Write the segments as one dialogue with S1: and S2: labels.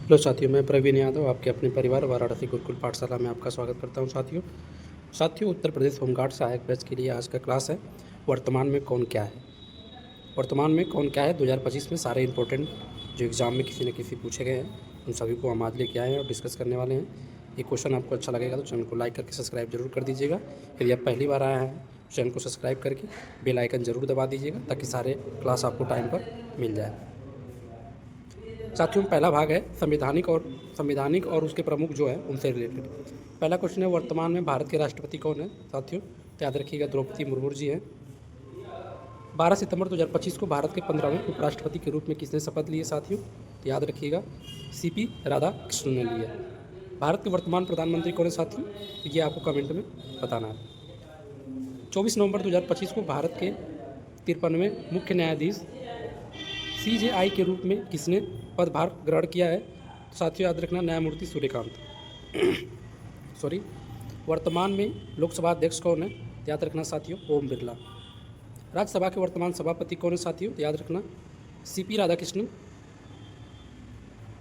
S1: Hello साथियों, मैं प्रवीण यादव आपके अपने परिवार वाराणसी गुरुकुल पाठशाला में आपका स्वागत करता हूं। साथियों उत्तर प्रदेश होमगार्ड सहायक बैच के लिए आज का क्लास है वर्तमान में कौन क्या है। वर्तमान में कौन क्या है 2025 में सारे इंपॉर्टेंट जो एग्ज़ाम में किसी न किसी पूछे गए हैं उन सभी को हम आज लेके आए हैं और डिस्कस करने वाले हैं। ये क्वेश्चन आपको अच्छा लगेगा तो चैनल को लाइक करके सब्सक्राइब जरूर कर दीजिएगा। यदि आप पहली बार आए हैं तो चैनल को सब्सक्राइब करके बेल आइकन जरूर दबा दीजिएगा ताकि सारे क्लास आपको टाइम पर मिल जाए। साथियों पहला भाग है संवैधानिक और उसके प्रमुख जो है उनसे रिलेटेड। पहला क्वेश्चन है वर्तमान में भारत के राष्ट्रपति कौन है। साथियों तो याद रखिएगा द्रौपदी मुर्मू जी हैं। 12 सितंबर 2025 को भारत के 15वें उपराष्ट्रपति के रूप में किसने शपथ ली है। साथियों तो याद रखिएगा सीपी राधाकृष्णन ने लिया। भारत के वर्तमान प्रधानमंत्री कौन है। साथियों ये आपको कमेंट में बताना है। 24 नवंबर 2025 को भारत के 53वें मुख्य न्यायाधीश CJI के रूप में किसने पदभार ग्रहण किया है। तो साथियों याद रखना न्यायमूर्ति सूर्यकांत। सॉरी वर्तमान में लोकसभा अध्यक्ष कौन है। याद रखना साथियों ओम बिरला। राज्यसभा के वर्तमान सभापति कौन है। साथियों याद रखना CP राधाकृष्णन।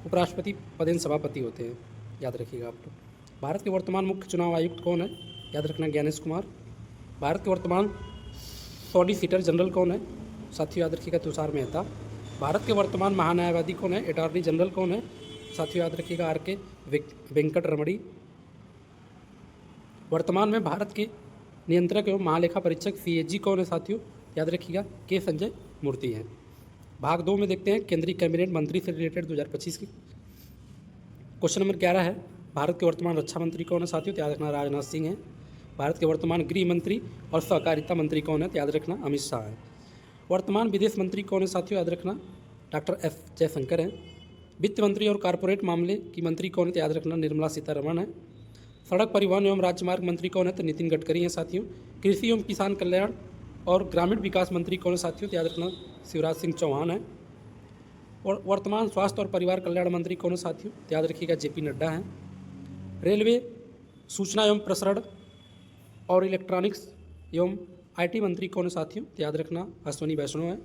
S1: उपराष्ट्रपति पदेन सभापति होते हैं, याद रखिएगा आप लोग। भारत के वर्तमान मुख्य चुनाव आयुक्त कौन है। याद रखना ज्ञानेश कुमार। भारत के वर्तमान सॉलिसिटर जनरल कौन है। साथियों याद रखिएगा तुषार मेहता। भारत के वर्तमान महान्यायवादी कौन है। अटॉर्नी जनरल कौन है। साथियों याद रखिएगा RK वेंकट रमणी। वर्तमान में भारत के नियंत्रक एवं महालेखा परीक्षक CAG कौन है। साथियों याद रखिएगा K संजय मूर्ति हैं। भाग 2 में देखते हैं केंद्रीय कैबिनेट मंत्री से रिलेटेड 2025 की। क्वेश्चन नंबर 11 है भारत के वर्तमान रक्षा मंत्री कौन है। साथियों याद रखना राजनाथ सिंह है। भारत के वर्तमान गृह मंत्री और सहकारिता मंत्री कौन है। याद रखना अमित शाह है। वर्तमान विदेश मंत्री कौन है। साथियों याद रखना डॉक्टर S जयशंकर हैं। वित्त मंत्री और कारपोरेट मामले की मंत्री कौन है। तो याद रखना निर्मला सीतारमण है। सड़क परिवहन एवं राजमार्ग मंत्री कौन है। तो नितिन गडकरी हैं। साथियों कृषि एवं किसान कल्याण और ग्रामीण विकास मंत्री कौन है। साथियों तो याद रखना शिवराज सिंह चौहान है। और वर्तमान स्वास्थ्य और परिवार कल्याण मंत्री कौन है। साथियों तो याद रखिएगा JP नड्डा हैं। रेलवे सूचना एवं प्रसारण और इलेक्ट्रॉनिक्स एवं IT मंत्री कौन है। साथियों तो याद रखना अश्विनी वैष्णव है।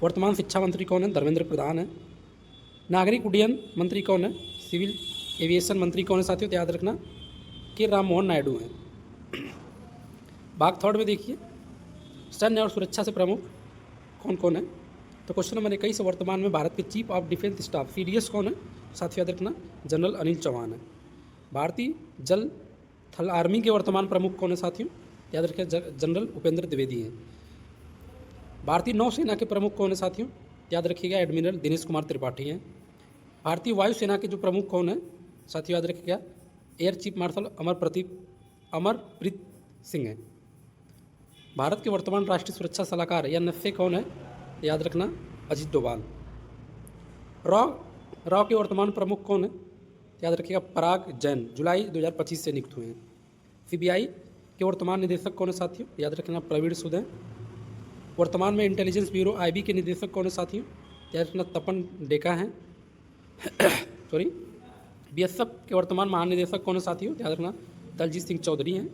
S1: वर्तमान शिक्षा मंत्री कौन है। धर्मेंद्र प्रधान है। नागरिक उड्डयन मंत्री कौन है। सिविल एविएशन मंत्री कौन है। साथियों तो याद रखना K राममोहन नायडू हैं। भाग 3 में देखिए सैन्य और सुरक्षा से प्रमुख कौन कौन है। तो क्वेश्चन नंबर 21 वर्तमान में भारत के chief of defence staff CDS कौन है। साथियों याद रखना जनरल अनिल चौहान है। भारतीय जल थल आर्मी के वर्तमान प्रमुख कौन है। साथियों याद रखें जनरल उपेंद्र द्विवेदी हैं। भारतीय नौसेना के प्रमुख कौन है। साथियों याद रखिएगा एडमिरल दिनेश कुमार त्रिपाठी हैं। भारतीय वायुसेना के जो प्रमुख कौन है। साथियों याद रखिएगा air chief marshal Amarpreet Singh हैं। भारत के वर्तमान राष्ट्रीय सुरक्षा सलाहकार या NSA कौन है। याद रखना अजीत डोभाल। रॉ के वर्तमान प्रमुख कौन है। याद रखिएगा पराग जैन, जुलाई 2025 से नियुक्त हुए हैं। CBI के वर्तमान निदेशक कौन है। साथियों याद रखना प्रवीण सूद हैं। वर्तमान में इंटेलिजेंस ब्यूरो IB के निदेशक कौन है। साथियों याद रखना तपन डेका हैं। सॉरी BSF के वर्तमान महानिदेशक कौन है। साथियों याद रखना दलजीत सिंह चौधरी हैं।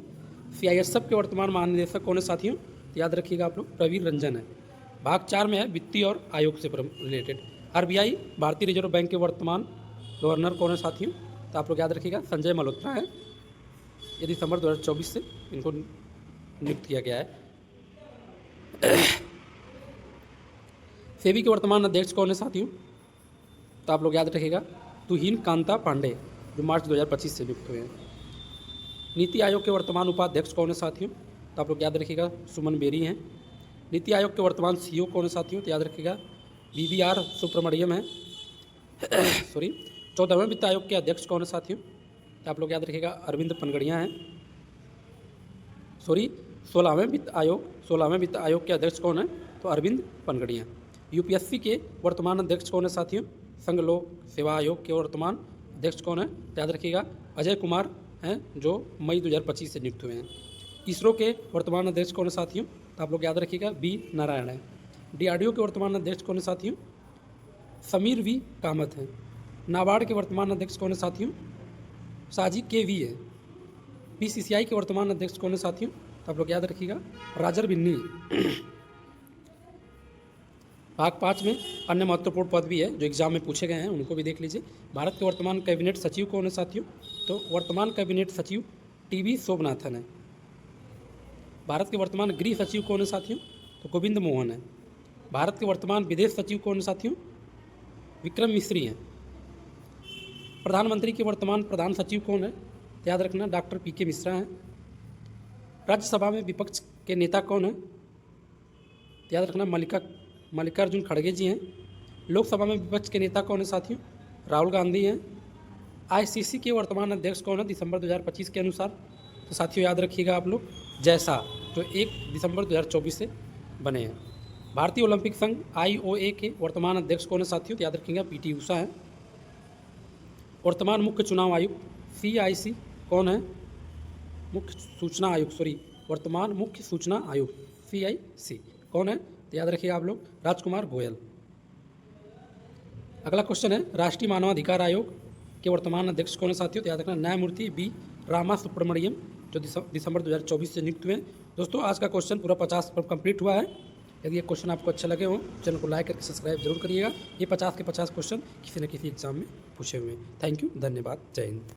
S1: CISF के वर्तमान महानिदेशक कौन है। साथियों याद रखिएगा आप लोग प्रवीण रंजन है। भाग 4 में है वित्तीय और आयोग से रिलेटेड। RBI भारतीय रिजर्व बैंक के वर्तमान गवर्नर कौन है। साथियों तो आप लोग याद रखिएगा संजय मल्होत्रा है। ये दिसंबर 2024 से इनको नियुक्त किया गया है। सेबी के वर्तमान अध्यक्ष कौन है। साथियों तो आप लोग याद रखिएगा तुहिन कांता पांडे जो मार्च 2025 से नियुक्त हुए हैं। नीति आयोग के वर्तमान उपाध्यक्ष कौन है। साथियों तो आप लोग याद रखिएगा सुमन बेरी हैं। नीति आयोग के वर्तमान CEO कौन है। साथियों तो याद रखिएगा BVR सुब्रमण्यम है। सॉरी 14वें वित्त आयोग के अध्यक्ष कौन है। साथियों तो आप लोग याद रखिएगा अरविंद पनगड़िया हैं। सॉरी 16वें वित्त आयोग के अध्यक्ष कौन है। तो अरविंद पनगड़िया। UPSC के वर्तमान अध्यक्ष कौन है। साथियों संघ लोक सेवा आयोग के वर्तमान अध्यक्ष कौन है। तो याद रखिएगा अजय कुमार हैं जो मई 2025 से नियुक्त हुए हैं। इसरो के वर्तमान अध्यक्ष कौन है। साथियों तो आप लोग याद रखिएगा B नारायण है। DRDO के वर्तमान अध्यक्ष कौन है। साथियों समीर V कामत हैं। नाबार्ड के वर्तमान अध्यक्ष कौन है। साथियों साजी KV है। BCCI के वर्तमान अध्यक्ष कौन है। साथियों तो आप लोग याद रखिएगा राजर बिन्नी। भाग 5 में अन्य महत्वपूर्ण पद भी है जो एग्जाम में पूछे गए हैं, उनको भी देख लीजिए। भारत के वर्तमान कैबिनेट सचिव कौन है साथियों? तो वर्तमान कैबिनेट सचिव टीवी शोभनाथन है। भारत के वर्तमान गृह सचिव कौन है साथियों? तो गोविंद मोहन है। भारत के वर्तमान विदेश सचिव कौन है साथियों? विक्रम मिश्री हैं। प्रधानमंत्री के वर्तमान प्रधान सचिव कौन है? याद रखना डॉक्टर पीके मिश्रा हैं। राज्यसभा में विपक्ष के नेता कौन है? याद रखना मल्लिकार्जुन खड़गे जी हैं। लोकसभा में विपक्ष के नेता कौन है साथियों? राहुल गांधी हैं। आईसीसी के वर्तमान अध्यक्ष कौन है दिसंबर 2025 के अनुसार? तो साथियों याद रखिएगा आप लोग, जैसा जो 1 दिसंबर 2024 से बने हैं। भारतीय ओलंपिक संघ IOA के वर्तमान अध्यक्ष कौन है साथियों? तो याद रखिएगा PT उषा हैं। वर्तमान मुख्य चुनाव आयुक्त CIC कौन है? मुख्य सूचना आयुक्त वर्तमान मुख्य सूचना आयुक्त CIC कौन है? तो याद रखिएगा आप लोग, राजकुमार गोयल। अगला क्वेश्चन है, राष्ट्रीय मानवाधिकार आयोग के वर्तमान अध्यक्ष कौन है साथियों? तो याद रखना न्यायमूर्ति B रामा सुब्रमण्यम, जो दिसंबर 2024 से नियुक्त हुए हैं। दोस्तों आज का क्वेश्चन पूरा 50 पर कंप्लीट हुआ है। यदि ये क्वेश्चन आपको अच्छे लगे हों, चैनल को लाइक करके सब्सक्राइब जरूर करिएगा। ये 50 के 50 क्वेश्चन किसी न किसी एग्जाम में पूछे हुए हैं। थैंक यू, धन्यवाद, जय हिंद।